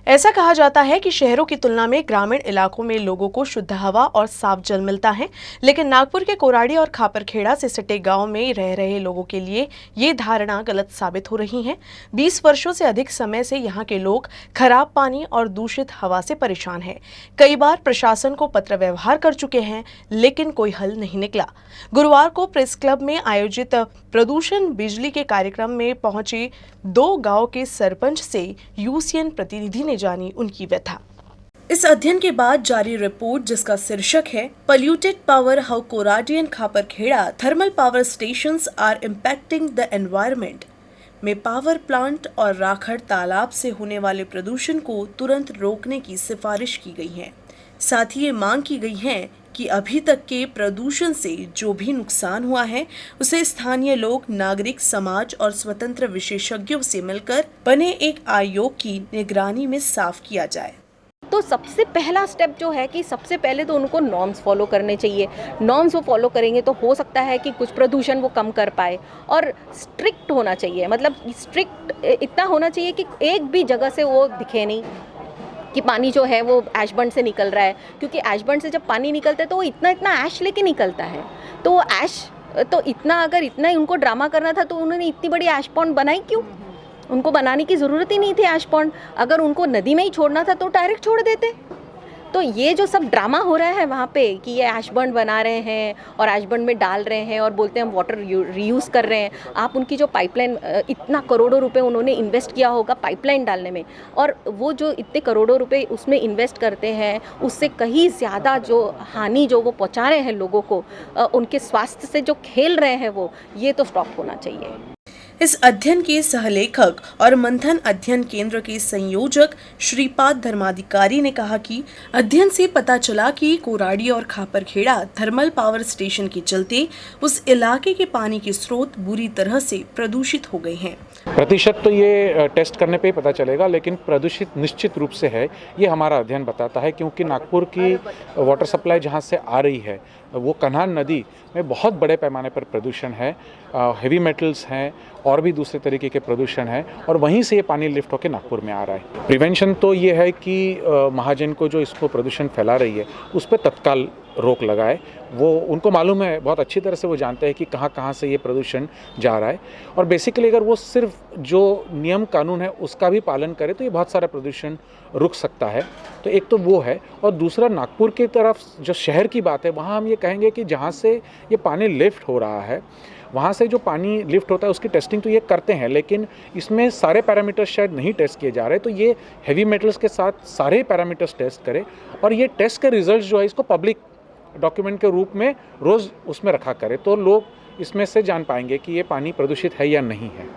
ऐसा कहा जाता है कि शहरों की तुलना में ग्रामीण इलाकों में लोगों को शुद्ध हवा और साफ जल मिलता है, लेकिन नागपुर के कोराडी और खापरखेड़ा से सटे गांव में रह रहे लोगों के लिए ये धारणा गलत साबित हो रही है। 20 वर्षों से अधिक समय से यहाँ के लोग खराब पानी और दूषित हवा से परेशान हैं। कई बार प्रशासन को पत्र व्यवहार कर चुके हैं, लेकिन कोई हल नहीं निकला। गुरुवार को प्रेस क्लब में आयोजित प्रदूषण बिजली के कार्यक्रम में पहुंचे 2 गांव के सरपंच से यूसीएन प्रतिनिधि ने जानी उनकी व्यथा। इस अध्ययन के बाद जारी रिपोर्ट, जिसका शीर्षक है polluted power how Koradi and Khaparkheda thermal power stations are impacting the environment, में पावर प्लांट और राखड़ तालाब से होने वाले प्रदूषण को तुरंत रोकने की सिफारिश की गई है। साथ ही ये मांग की गई है कि अभी तक के प्रदूषण से जो भी नुकसान हुआ है उसे स्थानीय लोग, नागरिक समाज और स्वतंत्र विशेषज्ञों से मिलकर बने एक आयोग की निगरानी में साफ किया जाए। तो सबसे पहला स्टेप जो है कि सबसे पहले तो उनको नॉर्म्स फॉलो करने चाहिए। नॉर्म्स वो फॉलो करेंगे तो हो सकता है कि कुछ प्रदूषण वो कम कर पाए, और स्ट्रिक्ट होना चाहिए। मतलब स्ट्रिक्ट इतना होना चाहिए कि एक भी जगह से वो दिखे नहीं कि पानी जो है वो ऐश बर्न से निकल रहा है, क्योंकि ऐश बर्न से जब पानी निकलता है तो वो इतना इतना ऐश लेके निकलता है। तो वो ऐश तो अगर इतना ही उनको ड्रामा करना था तो उन्होंने इतनी बड़ी ऐश पॉन्ड बनाई क्यों? उनको बनाने की ज़रूरत ही नहीं थी ऐश पॉन्ड। अगर उनको नदी में ही छोड़ना था तो डायरेक्ट छोड़ देते। तो ये जो सब ड्रामा हो रहा है वहाँ पे कि ये ऐश बर्न बना रहे हैं और ऐश बर्न में डाल रहे हैं और बोलते हैं हम वाटर रीयूज़ कर रहे हैं। आप उनकी जो पाइपलाइन, इतना करोड़ों रुपए उन्होंने इन्वेस्ट किया होगा पाइपलाइन डालने में, और वो जो इतने करोड़ों रुपए उसमें इन्वेस्ट करते हैं उससे कहीं ज़्यादा जो हानि जो वो पहुँचा रहे हैं लोगों को, उनके स्वास्थ्य से जो खेल रहे हैं वो, ये तो स्टॉप होना चाहिए। इस अध्ययन के सहलेखक और मंथन अध्ययन केंद्र के संयोजक श्रीपाद धर्माधिकारी ने कहा कि अध्ययन से पता चला कि कोराडी और खापरखेड़ा थर्मल पावर स्टेशन के चलते उस इलाके के पानी के स्रोत बुरी तरह से प्रदूषित हो गए हैं। प्रतिशत तो ये टेस्ट करने पे ही पता चलेगा, लेकिन प्रदूषित निश्चित रूप से है, ये हमारा अध्ययन बताता है। क्योंकि नागपुर की वाटर सप्लाई जहाँ से आ रही है वो कन्हान नदी में बहुत बड़े पैमाने पर प्रदूषण है, हेवी मेटल्स हैं और भी दूसरे तरीके के प्रदूषण है, और वहीं से ये पानी लिफ्ट होकर नागपुर में आ रहा है। प्रिवेंशन तो ये है कि महाजन को जो इसको प्रदूषण फैला रही है उस पर तत्काल रोक लगाए। वो उनको मालूम है, बहुत अच्छी तरह से वो जानते हैं कि कहाँ कहाँ से ये प्रदूषण जा रहा है, और बेसिकली अगर वो सिर्फ जो नियम कानून है उसका भी पालन करे तो ये बहुत सारा प्रदूषण रुक सकता है। तो एक तो वो है, और दूसरा नागपुर की तरफ जो शहर की बात है वहाँ हम ये कहेंगे कि जहाँ से ये पानी लिफ्ट हो रहा है वहाँ से जो पानी लिफ्ट होता है उसकी टेस्टिंग तो ये करते हैं, लेकिन इसमें सारे पैरामीटर्स शायद नहीं टेस्ट किए जा रहे। तो ये हेवी मेटल्स के साथ सारे पैरामीटर्स टेस्ट करें, और ये टेस्ट के रिजल्ट जो है इसको पब्लिक डॉक्यूमेंट के रूप में रोज़ उसमें रखा करें, तो लोग इसमें से जान पाएंगे कि ये पानी प्रदूषित है या नहीं है।